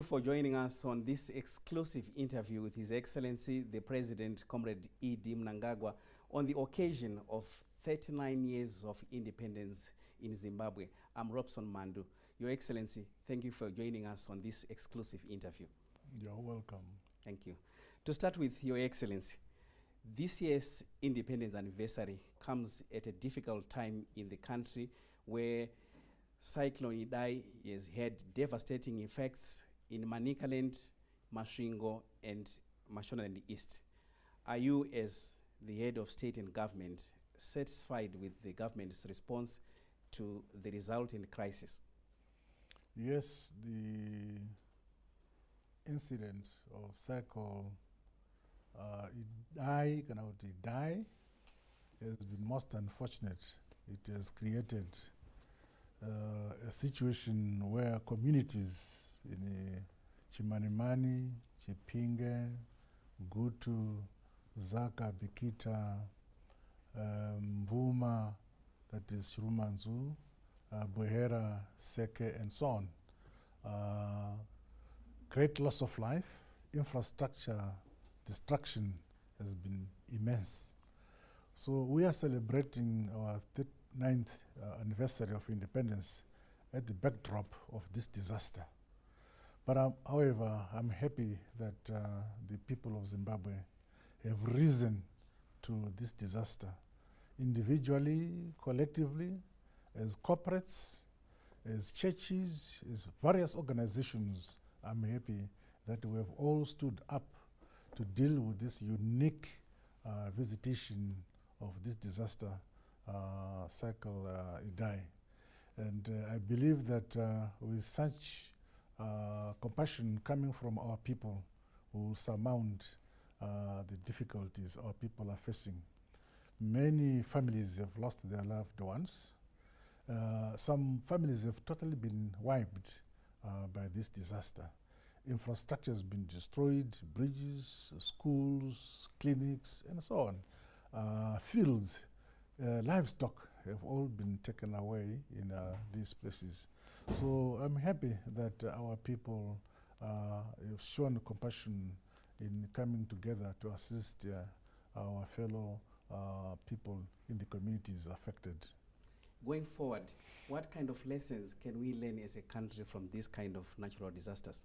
For joining us on this exclusive interview with His Excellency, the President, Comrade Emmerson Mnangagwa, on the occasion of 39 years of independence in Zimbabwe. I'm Robson Mandu. Your Excellency, thank you for joining us on this exclusive interview. You're welcome. Thank you. To start with, Your Excellency, this year's independence anniversary comes at a difficult time in the country where Cyclone Idai has had devastating effects in Manicaland, Masvingo, and Mashonaland East. Are you, as the head of state and government, satisfied with the government's response to the resultant crisis? Yes, the incident of Cyclone Idai has been most unfortunate. It has created a situation where communities in Chimanimani, Chipinge, Gutu, Zaka, Bikita, Mvuma, that is Shirumanzu, Buhera, Seke, and so on. Great loss of life, infrastructure destruction has been immense. So we are celebrating our 9th anniversary of independence at the backdrop of this disaster. But however, I'm happy that the people of Zimbabwe have risen to this disaster, individually, collectively, as corporates, as churches, as various organizations. I'm happy that we have all stood up to deal with this unique visitation of this disaster, Cyclone Idai. And I believe that with such compassion coming from our people, we will surmount the difficulties our people are facing. Many families have lost their loved ones. Some families have totally been wiped by this disaster. Infrastructure has been destroyed, bridges, schools, clinics, and so on. Fields, livestock have all been taken away in these places. So I'm happy that our people have shown compassion in coming together to assist our fellow people in the communities affected. Going forward, what kind of lessons can we learn as a country from this kind of natural disasters?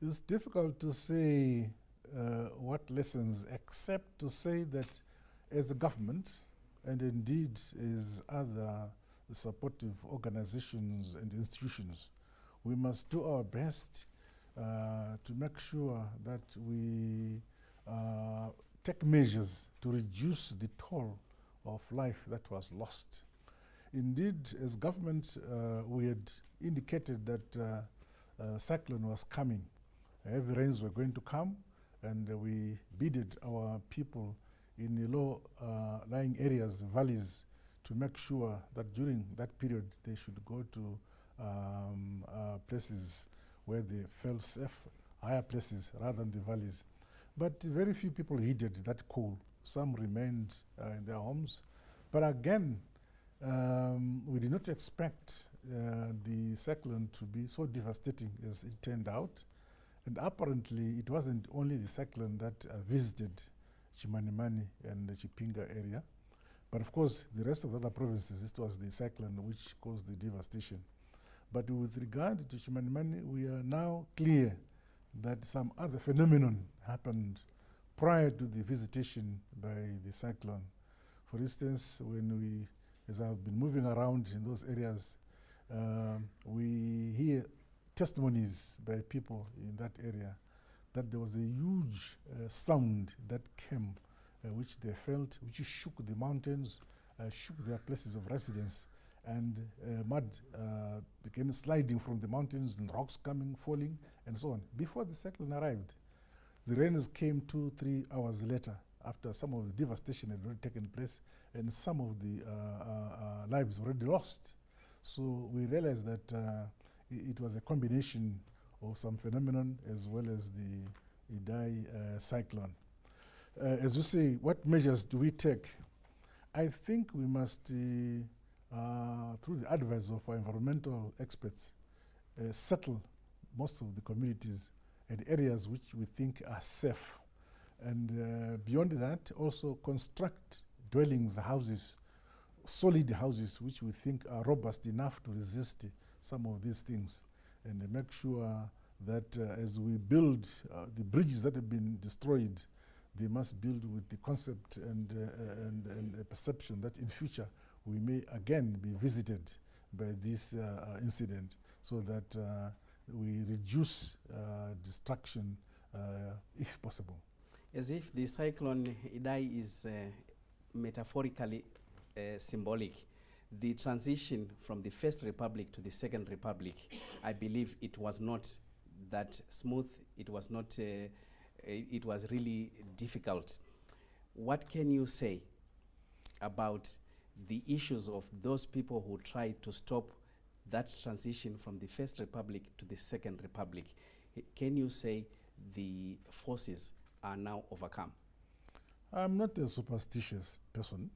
It's difficult to say what lessons, except to say that as a government, and indeed as other supportive organizations and institutions, we must do our best to make sure that we take measures to reduce the toll of life that was lost. Indeed, as government, we had indicated that cyclone was coming. Heavy rains were going to come, and we bidded our people in the low-lying areas, valleys, to make sure that during that period they should go to places where they felt safe, higher places rather than the valleys. But very few people heeded that call. Some remained in their homes. But again, we did not expect the cyclone to be so devastating as it turned out. And apparently, it wasn't only the cyclone that visited Chimanimani and the Chipinge area. But of course, the rest of the other provinces, this was the cyclone which caused the devastation. But with regard to Chimanimani, we are now clear that some other phenomenon happened prior to the visitation by the cyclone. For instance, as I've been moving around in those areas, we hear testimonies by people in that area that there was a huge sound that came, which they felt, which shook the mountains, shook their places of residence, and mud began sliding from the mountains and rocks coming, falling, and so on. Before the cyclone arrived, the rains came 2-3 hours later, after some of the devastation had already taken place, and some of the lives already lost. So we realized that it was a combination of some phenomenon as well as the Idai cyclone. As you say, what measures do we take? I think we must, through the advice of our environmental experts, settle most of the communities and areas which we think are safe. And beyond that, also construct dwellings, houses, solid houses, which we think are robust enough to resist some of these things. And make sure that as we build the bridges that have been destroyed, they must build with the concept and a perception that in future we may again be visited by this incident, so that we reduce destruction if possible. As if the cyclone Idai is metaphorically symbolic, the transition from the First Republic to the Second Republic, I believe it was not that smooth. It was not. It was really difficult. What can you say about the issues of those people who tried to stop that transition from the First Republic to the Second Republic? Can you say the forces are now overcome? I'm not a superstitious person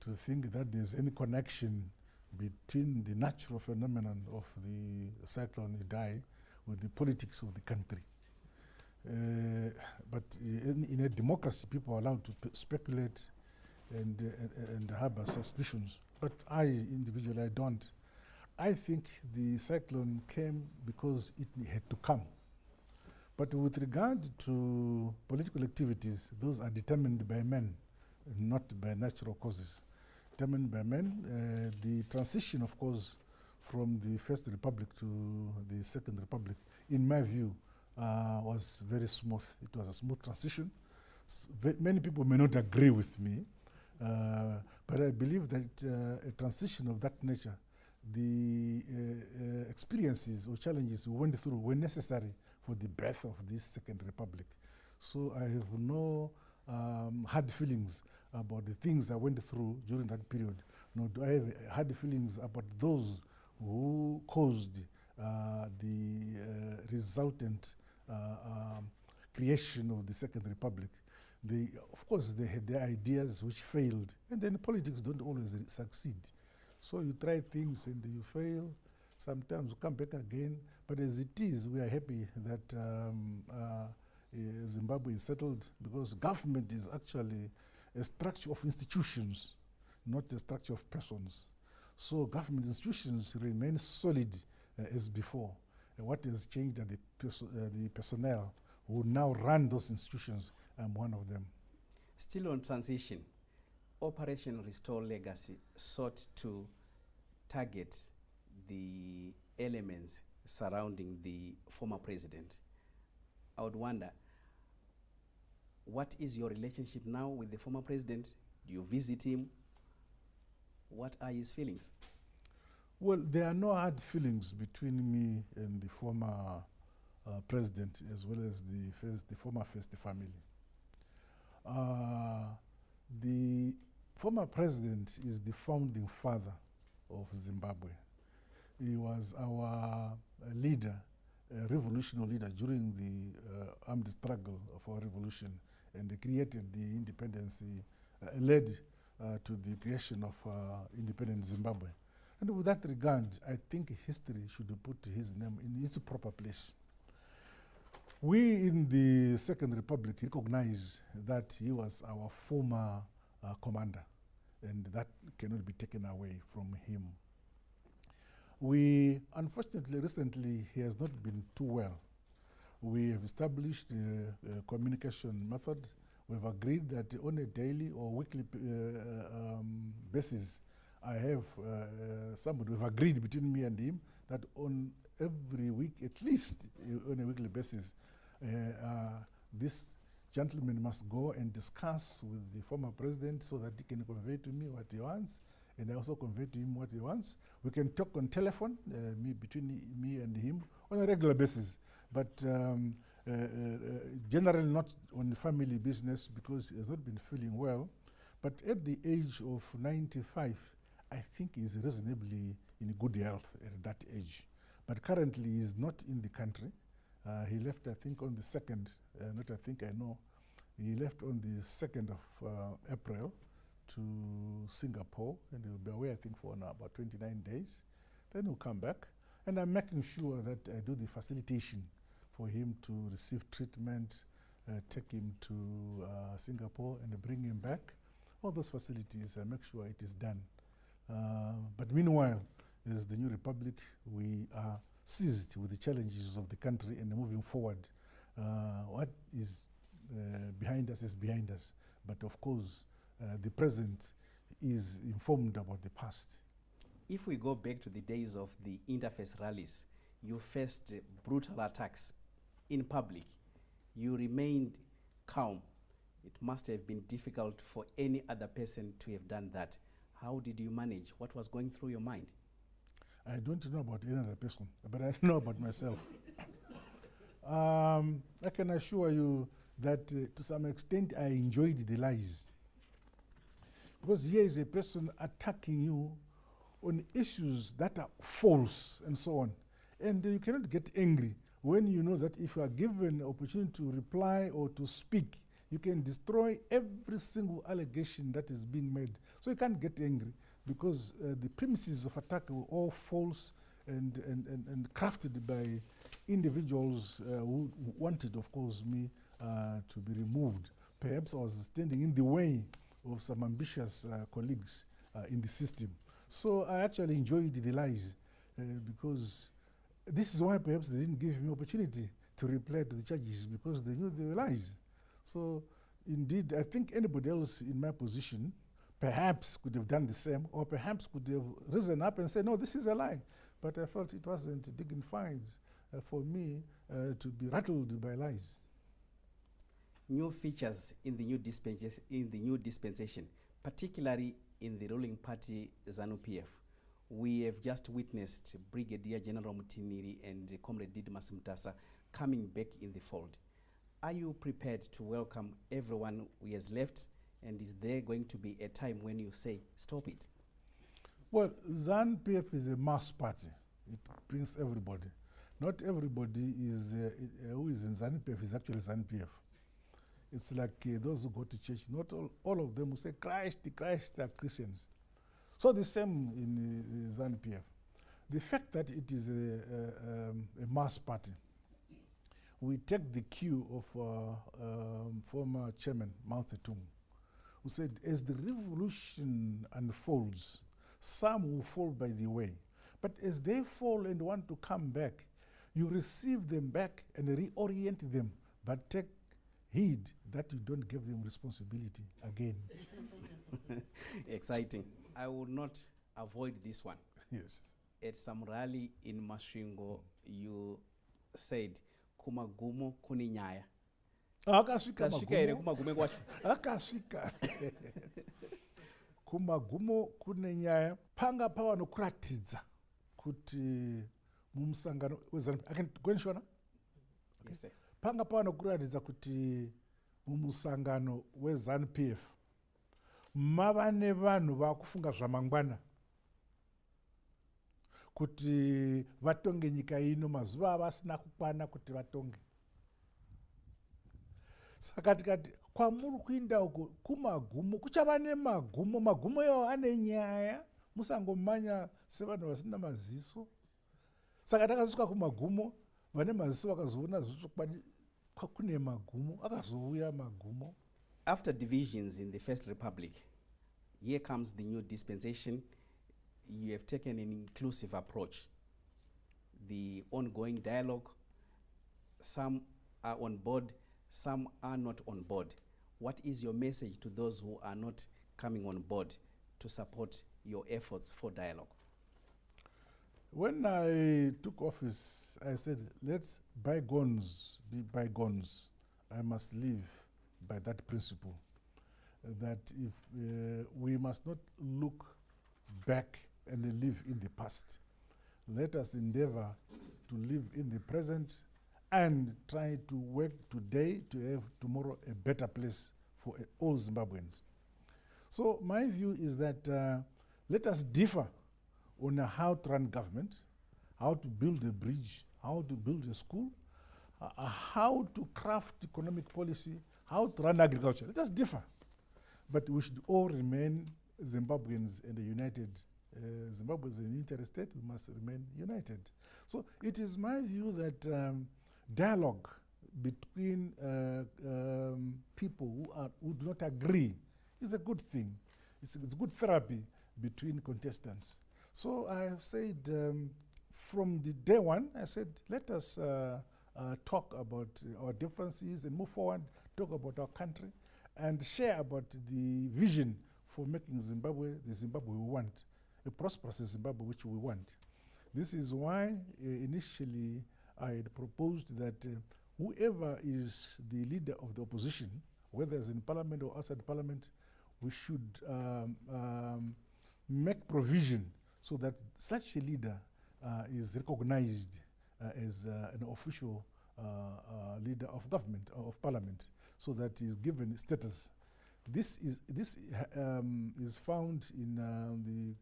to think that there's any connection between the natural phenomenon of the cyclone Idai with the politics of the country. But in a democracy, people are allowed to speculate and harbor suspicions. But I, individually, I don't. I think the cyclone came because it had to come. But with regard to political activities, those are determined by men, not by natural causes. Determined by men. The transition, of course, from the First Republic to the Second Republic, in my view, was very smooth. It was a smooth transition. Many people may not agree with me, but I believe that a transition of that nature, the experiences or challenges we went through were necessary for the birth of this Second Republic. So I have no hard feelings about the things I went through during that period, nor do I have hard feelings about those who caused the resultant creation of the Second Republic. Of course, they had their ideas which failed, and then politics don't always succeed. So you try things and you fail. Sometimes you come back again. But as it is, we are happy that Zimbabwe is settled, because government is actually a structure of institutions, not a structure of persons. So government institutions remain solid as before. And what has changed are the personnel who now run those institutions. I'm one of them. Still on transition, Operation Restore Legacy sought to target the elements surrounding the former president. I would wonder, what is your relationship now with the former president? Do you visit him? What are his feelings? Well, there are no hard feelings between me and the former president, as well as the former First family. The former president is the founding father of Zimbabwe. He was our leader, a revolutionary leader during the armed struggle of our revolution, and he created the independence, led to the creation of independent Zimbabwe. And with that regard, I think history should put his name in its proper place. We in the Second Republic recognize that he was our former commander, and that cannot be taken away from him. Unfortunately, recently, he has not been too well. We have established a communication method. We have agreed that on a daily or weekly basis, I have somebody, we've agreed between me and him that on every week, at least on a weekly basis, this gentleman must go and discuss with the former president so that he can convey to me what he wants, and I also convey to him what he wants. We can talk on telephone, between me and him, on a regular basis, but generally not on family business, because he has not been feeling well. But at the age of 95, I think he's reasonably in good health at that age. But currently he's not in the country. He left, I think, on the 2nd, not I think, I know. He left on the 2nd of April to Singapore, and he'll be away, I think, for about 29 days. Then he'll come back. And I'm making sure that I do the facilitation for him to receive treatment, take him to Singapore and bring him back. All those facilities, I make sure it is done. But meanwhile, as the new republic, we are seized with the challenges of the country and moving forward. What is behind us is behind us. But of course, the present is informed about the past. If we go back to the days of the interface rallies, you faced brutal attacks in public. You remained calm. It must have been difficult for any other person to have done that. How did you manage? What was going through your mind? I don't know about any other person, but I know about myself. I can assure you that to some extent I enjoyed the lies. Because here is a person attacking you on issues that are false and so on. And you cannot get angry when you know that if you are given the opportunity to reply or to speak, you can destroy every single allegation that is being made. So you can't get angry because the premises of attack were all false and crafted by individuals who wanted, of course, me to be removed. Perhaps I was standing in the way of some ambitious colleagues in the system. So I actually enjoyed the lies because this is why perhaps they didn't give me opportunity to reply to the charges, because they knew they were lies. So indeed, I think anybody else in my position perhaps could have done the same, or perhaps could have risen up and said, no, this is a lie. But I felt it wasn't dignified for me to be rattled by lies. New features in the new dispensation, particularly in the ruling party ZANU-PF. We have just witnessed Brigadier General Mutiniri and Comrade Didmas Mutasa coming back in the fold. Are you prepared to welcome everyone who has left, and is there going to be a time when you say, stop it? Well, ZANU-PF is a mass party. It brings everybody. Not everybody is who is in ZANU-PF is actually ZANU-PF. It's like those who go to church. Not all of them who say Christ are Christians. So the same in ZANU-PF. The fact that it is a mass party, we take the cue of former chairman Mao Zedong, who said, as the revolution unfolds, some will fall by the way. But as they fall and want to come back, you receive them back and reorient them, but take heed that you don't give them responsibility again. Exciting. I will not avoid this one. Yes. At some rally in Masvingo, you said, kumagumo kuninyaya. Akasvika Kasvika ere kumagume kwacho. akasvika kumagumo kune nyaya panga pavanokuratidza kuti mumusangano wezanupf Yes, sir. panga pavanokuratidza kuti mumusangano wezanupf mava nevanhu vakufunga zvamangwana kuti vatonge nyika ino mazuva avasina kukwana kuti vatonge. Saka tikati kwamuri kuinda uko kumagumo kuchava nemagumo, magumo iwawo ane nyaya, musangomanya sevanhu vasina maziso. Saka takasvika kumagumo, vane maziso vakazoona zvokwadi kune magumo, akazouya magumo. After divisions in the First Republic, here comes the new dispensation. You have taken an inclusive approach. The ongoing dialogue, some are on board, some are not on board. What is your message to those who are not coming on board to support your efforts for dialogue? When I took office, I said, let's bygones be bygones. I must live by that principle, that if we must not look back and live in the past. Let us endeavor to live in the present and try to work today to have tomorrow a better place for all Zimbabweans. So my view is that let us differ on how to run government, how to build a bridge, how to build a school, how to craft economic policy, how to run agriculture. Let us differ. But we should all remain Zimbabweans and a united Zimbabwe is an unitary state, we must remain united. So it is my view that dialogue between people who do not agree is a good thing. It's good therapy between contestants. So I have said from the day one, I said, let us talk about our differences and move forward, talk about our country, and share about the vision for making Zimbabwe the Zimbabwe we want, a prosperous Zimbabwe which we want. This is why initially I had proposed that whoever is the leader of the opposition, whether it's in parliament or outside parliament, we should make provision so that such a leader is recognized as an official leader of government or of parliament, so that he is given status. This is found in the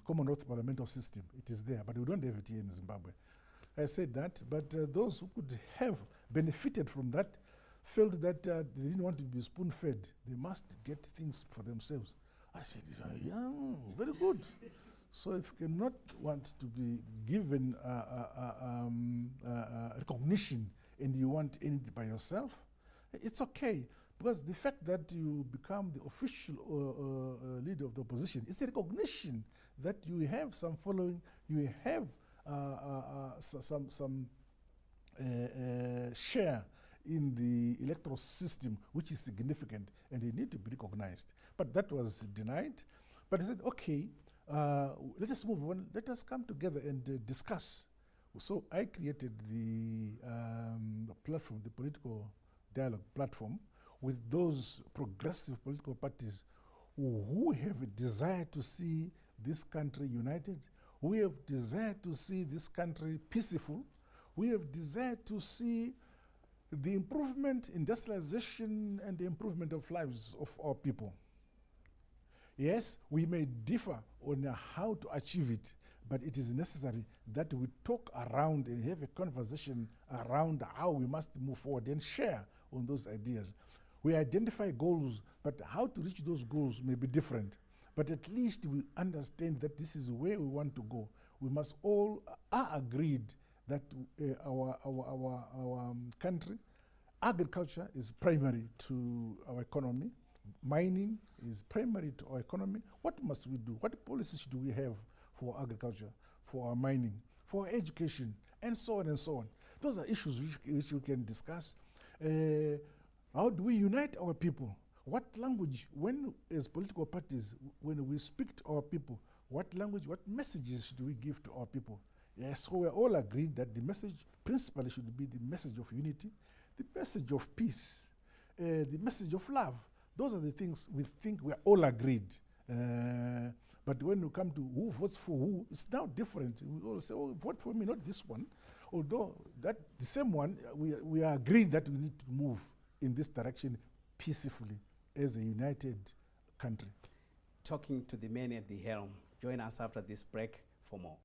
Commonwealth parliamentary system. It is there, but we don't have it here in Zimbabwe. I said that, but those who could have benefited from that felt that they didn't want to be spoon-fed. They must get things for themselves. I said, yeah, very good. So if you cannot want to be given recognition and you want it by yourself, it's okay. Because the fact that you become the official leader of the opposition is a recognition that you have some following, you have some share in the electoral system, which is significant, and they need to be recognized. But that was denied. But I said, okay, let us move on. Let us come together and discuss. So I created the platform, the political dialogue platform, with those progressive political parties who have a desire to see this country united, who have desire to see this country peaceful, we have desire to see the improvement, industrialization, and the improvement of lives of our people. Yes, we may differ on how to achieve it, but it is necessary that we talk around and have a conversation around how we must move forward and share on those ideas. We identify goals, but how to reach those goals may be different. But at least we understand that this is where we want to go. We must all are agreed that our country, agriculture is primary to our economy. Mining is primary to our economy. What must we do? What policies do we have for agriculture, for our mining, for our education, and so on and so on? Those are issues which we can discuss. How do we unite our people? What language, when as political parties, when we speak to our people, what language, what messages do we give to our people? Yes, so we're all agreed that the message principally should be the message of unity, the message of peace, the message of love. Those are the things we think we're all agreed. But when we come to who votes for who, it's now different. We all say, oh, vote for me, not this one. Although that the same one, we are agreed that we need to move in this direction peacefully as a united country. Talking to the man at the helm. Join us after this break for more.